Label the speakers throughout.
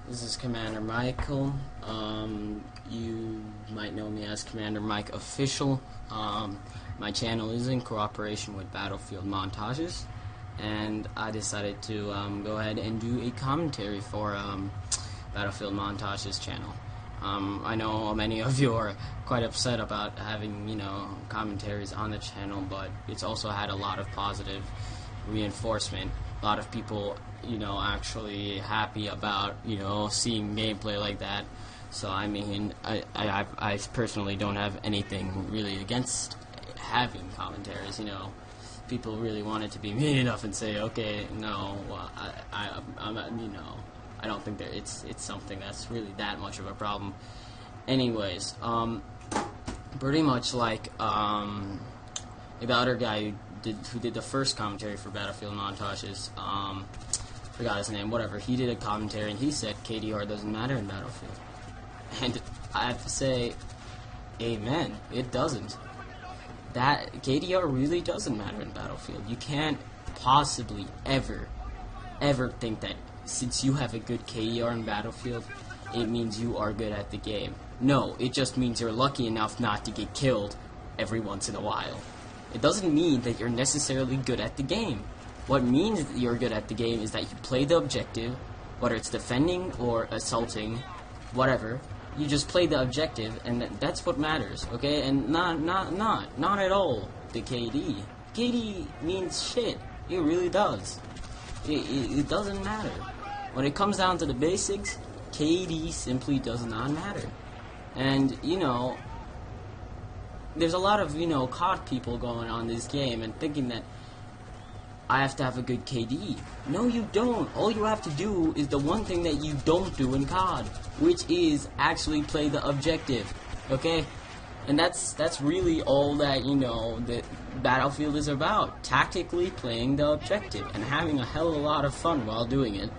Speaker 1: This is Commander Michael. You might know me as CmdrMikeOfficial. My channel is in cooperation with Battlefield Montages, and I decided to go ahead and do a commentary for Battlefield Montages channel. I know many of you are quite upset about having, commentaries on the channel, but it's also had a lot of positive reinforcement. A lot of people, actually happy about, seeing gameplay like that. So, I mean, I personally don't have anything really against having commentaries, People really want it to be mean enough and say, okay, no, I don't think that it's something that's really that much of a problem. Anyways, pretty much like the other guy who did the first commentary for Battlefield Montages, forgot his name, whatever, he did a commentary and he said KDR doesn't matter in Battlefield. And I have to say, amen, it doesn't. That KDR really doesn't matter in Battlefield. You can't possibly ever think that since you have a good KDR in Battlefield, it means you are good at the game. No, it just means you're lucky enough not to get killed every once in a while. It doesn't mean that you're necessarily good at the game. What means that you're good at the game is that you play the objective, whether it's defending or assaulting, whatever. You just play the objective, and that's what matters, okay? And not at all the KD. KD means shit. It really does. It doesn't matter. When it comes down to the basics, KD simply does not matter. And, there's a lot of, COD people going on this game and thinking that I have to have a good KD. No, you don't. All you have to do is the one thing that you don't do in COD, which is actually play the objective, okay? And that's really all that, that Battlefield is about. Tactically playing the objective and having a hell of a lot of fun while doing it.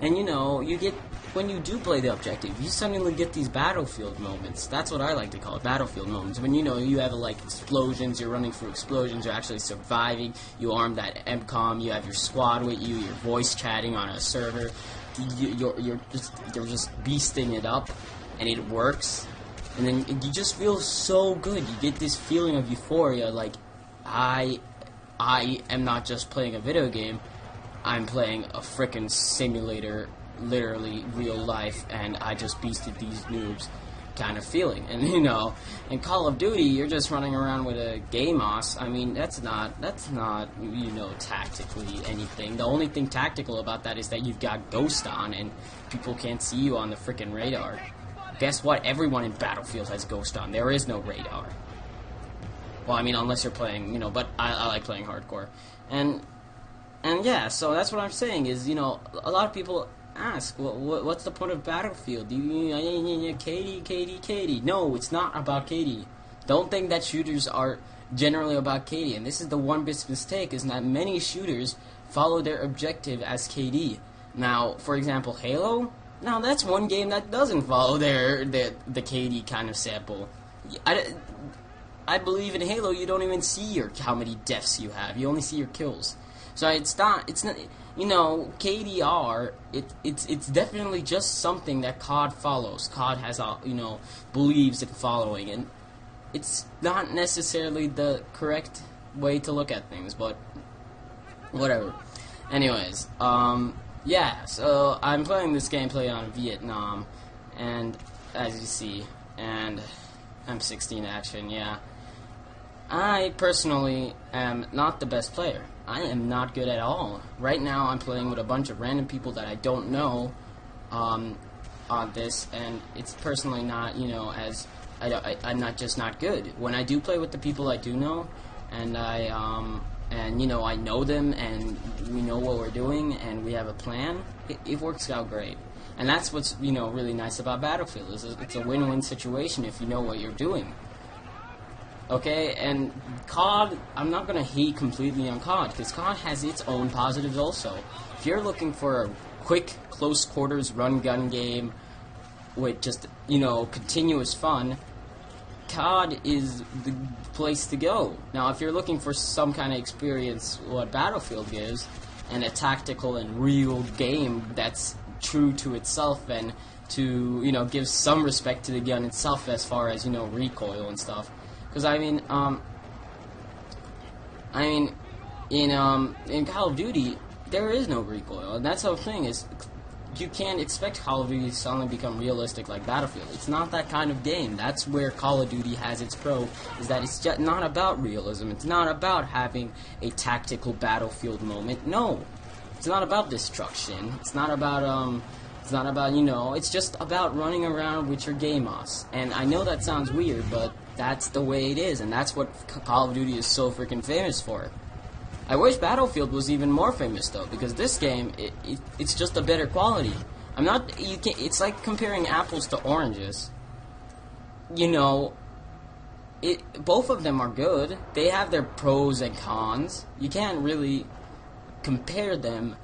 Speaker 1: And, you get, when you do play the objective, you suddenly get these Battlefield moments. That's what I like to call it, Battlefield moments. When, you have, explosions, you're running through explosions, you're actually surviving, you arm that MCOM, you have your squad with you, you're voice chatting on a server, you're just beasting it up, and it works. And then you just feel so good. You get this feeling of euphoria, like, I am not just playing a video game, I'm playing a frickin' simulator, literally real life, and I just beasted these noobs kind of feeling. And, in Call of Duty, you're just running around with a GameOS. I mean, that's not, tactically anything. The only thing tactical about that is that you've got Ghost on, and people can't see you on the frickin' radar. Guess what? Everyone in Battlefield has Ghost on. There is no radar. Well, I mean, unless you're playing, but I like playing hardcore. And yeah, so that's what I'm saying is, a lot of people ask, what's the point of Battlefield? KD. No, it's not about KD. Don't think that shooters are generally about KD. And this is the one big mistake, is that many shooters follow their objective as KD. Now, for example, Halo, now that's one game that doesn't follow the KD kind of sample. I believe in Halo you don't even see how many deaths you have. You only see your kills. So it's not, KDR, it's definitely just something that COD follows. COD has, believes in following, and it's not necessarily the correct way to look at things, but whatever. Anyways, yeah, so I'm playing this gameplay on Vietnam, and as you see, and M16 action, yeah. I personally am not the best player. I am not good at all. Right now I'm playing with a bunch of random people that I don't know on this, and it's personally not, I'm not good. When I do play with the people I do know, and I know them, and we know what we're doing, and we have a plan, it works out great. And that's what's, really nice about Battlefield, is it's a win-win situation if you know what you're doing. Okay, and COD, I'm not going to hate completely on COD, because COD has its own positives also. If you're looking for a quick, close quarters run-gun game with just, continuous fun, COD is the place to go. Now, if you're looking for some kind of experience what Battlefield gives, and a tactical and real game that's true to itself and to, you know, give some respect to the gun itself as far as, you know, recoil and stuff. Because in Call of Duty, there is no recoil, and that's the thing is, you can't expect Call of Duty to suddenly become realistic like Battlefield. It's not that kind of game. That's where Call of Duty has its pro, is that it's just not about realism. It's not about having a tactical Battlefield moment. No. It's not about destruction. It's not about, you know, it's just about running around with your game moss. And I know that sounds weird, but that's the way it is, and that's what Call of Duty is so freaking famous for. I wish Battlefield was even more famous though, because this game, it's just a better quality. It's like comparing apples to oranges. You know, both of them are good. They have their pros and cons. You can't really compare them.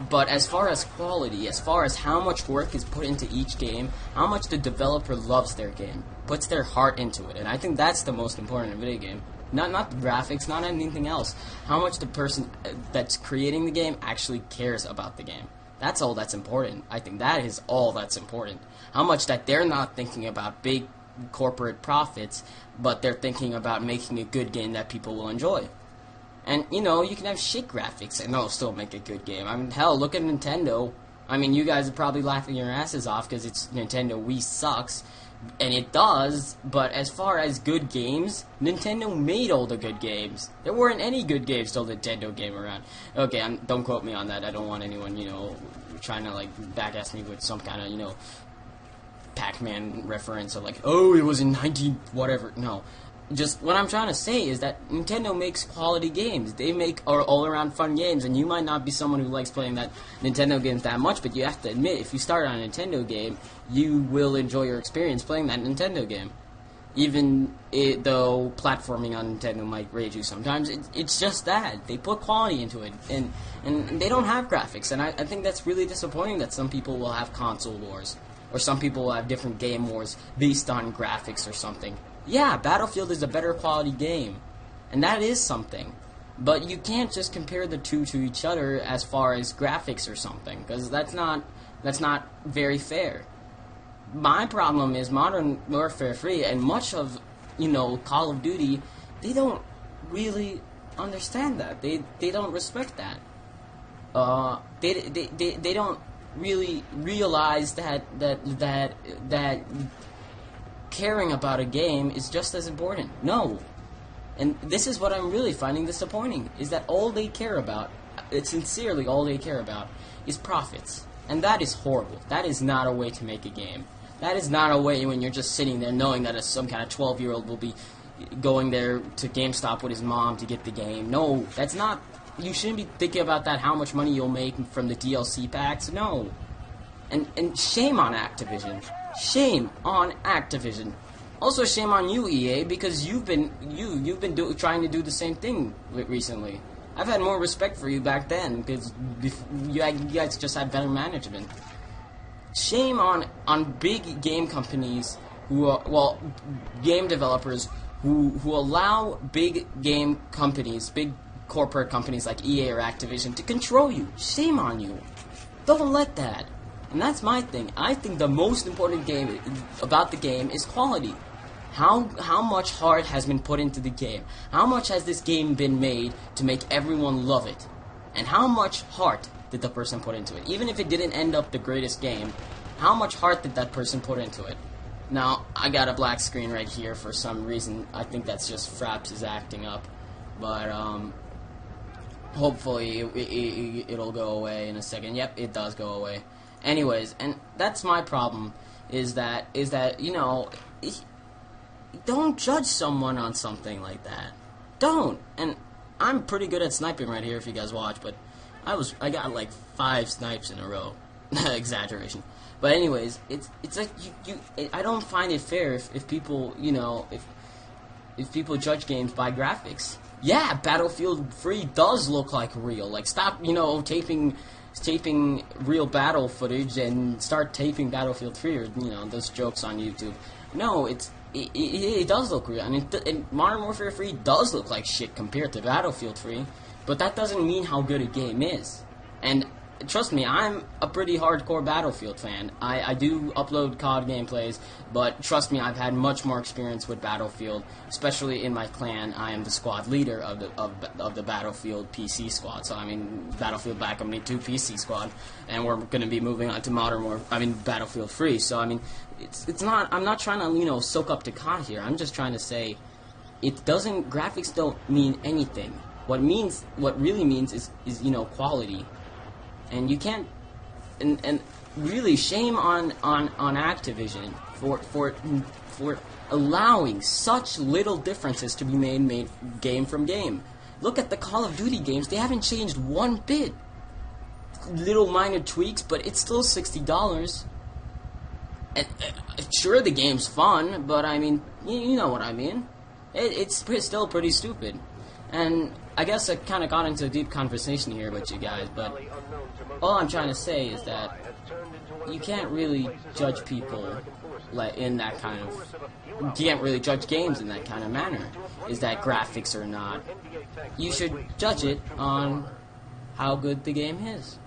Speaker 1: But as far as quality, as far as how much work is put into each game, how much the developer loves their game, puts their heart into it, and I think that's the most important in a video game. Not the graphics, not anything else. How much the person that's creating the game actually cares about the game. That's all that's important. I think that is all that's important. How much that they're not thinking about big corporate profits, but they're thinking about making a good game that people will enjoy. And, you know, you can have shit graphics and they'll still make a good game. I mean, hell, look at Nintendo. I mean, you guys are probably laughing your asses off because it's Nintendo Wii sucks. And it does, but as far as good games, Nintendo made all the good games. There weren't any good games till Nintendo came around. Okay, don't quote me on that. I don't want anyone, you know, trying to, like, backass me with some kind of, you know, Pac-Man reference or, like, oh, it was in 19-whatever. No. Just what I'm trying to say is that Nintendo makes quality games. They make all-around fun games, and you might not be someone who likes playing that Nintendo games that much, but you have to admit, if you start on a Nintendo game, you will enjoy your experience playing that Nintendo game. Even though platforming on Nintendo might rage you sometimes, it's just that. They put quality into it, and they don't have graphics, and I think that's really disappointing that some people will have console wars, or some people will have different game wars based on graphics or something. Yeah, Battlefield is a better quality game, and that is something. But you can't just compare the two to each other as far as graphics or something, because that's not very fair. My problem is Modern Warfare 3 and much of, you know, Call of Duty, they don't really understand that. They don't respect that. They don't really realize that caring about a game is just as important. No. And this is what I'm really finding disappointing, is that all they care about, sincerely all they care about, is profits. And that is horrible. That is not a way to make a game. That is not a way when you're just sitting there knowing that some kind of 12-year-old will be going there to GameStop with his mom to get the game. No, that's not... You shouldn't be thinking about that, how much money you'll make from the DLC packs. No. And shame on Activision. Shame on Activision. Also, shame on you, EA, because you've been trying to do the same thing recently. I've had more respect for you back then because you guys just had better management. Shame on big game companies who are, well, game developers who allow big game companies, big corporate companies like EA or Activision to control you. Shame on you. Don't let that. And that's my thing. I think the most important game about the game is quality. How much heart has been put into the game? How much has this game been made to make everyone love it? And how much heart did the person put into it? Even if it didn't end up the greatest game, how much heart did that person put into it? Now, I got a black screen right here for some reason. I think that's just Fraps is acting up. But, hopefully it'll go away in a second. Yep, it does go away. Anyways, and that's my problem, is that you know, don't judge someone on something like that. Don't. And I'm pretty good at sniping right here if you guys watch, but I got like 5 snipes in a row. Exaggeration. But anyways, it's like I don't find it fair if people, you know, if people judge games by graphics. Yeah, Battlefield 3 does look like real. Like, stop, you know, taping real battle footage and start taping Battlefield 3 or, you know, those jokes on YouTube. No, it does look real. And Modern Warfare 3 does look like shit compared to Battlefield 3. but that doesn't mean how good a game is. And trust me, I'm a pretty hardcore Battlefield fan. I do upload COD gameplays, but trust me, I've had much more experience with Battlefield, especially in my clan. I am the squad leader of the Battlefield PC squad. So I mean, Battlefield Black Ops 2 PC squad, and we're going to be moving on to Battlefield 3. So I mean, it's not. I'm not trying to soak up to COD here. I'm just trying to say, graphics don't mean anything. What really means is quality. And you can't, and really shame on Activision for allowing such little differences to be made game from game. Look at the Call of Duty games; they haven't changed one bit. Little minor tweaks, but it's still $60. And sure, the game's fun, but I mean, you know what I mean. It's still pretty stupid. And I guess I kind of got into a deep conversation here with you guys, but all I'm trying to say is that you can't really judge people in that kind of... You can't really judge games in that kind of manner. Is that graphics or not? You should judge it on how good the game is.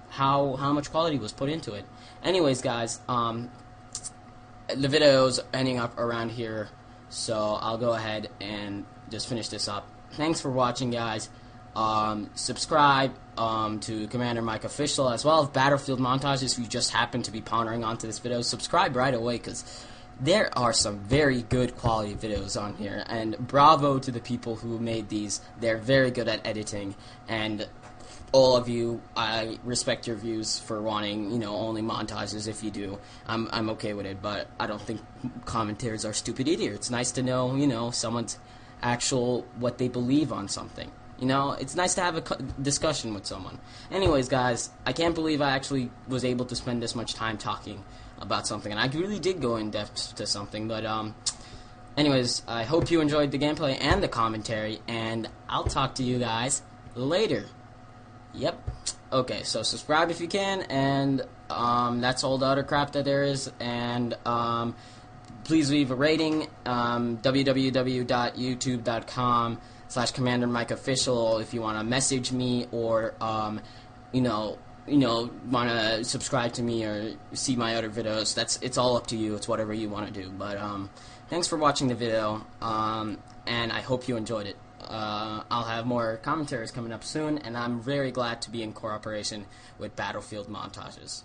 Speaker 1: How much quality was put into it. Anyways, guys, the video's ending up around here, so I'll go ahead and just finish this up. Thanks for watching, guys. Subscribe to CmdrMikeOfficial as well as Battlefield montages. If you just happen to be pondering onto this video, subscribe right away, because there are some very good quality videos on here. And bravo to the people who made these. They're very good at editing. And all of you, I respect your views for wanting, only montages. If you do, I'm okay with it. But I don't think commentators are stupid either. It's nice to know, someone's what they believe on something. It's nice to have a discussion with someone. Anyways, guys, I can't believe I actually was able to spend this much time talking about something, and I really did go in depth to something. But anyways, I hope you enjoyed the gameplay and the commentary, and I'll talk to you guys later. Yep. Okay, so subscribe if you can, and that's all the other crap that there is, and please leave a rating, www.youtube.com/CmdrMikeOfficial if you want to message me, or want to subscribe to me or see my other videos. It's all up to you. It's whatever you want to do. But thanks for watching the video, and I hope you enjoyed it. I'll have more commentaries coming up soon, and I'm very glad to be in cooperation with Battlefield montages.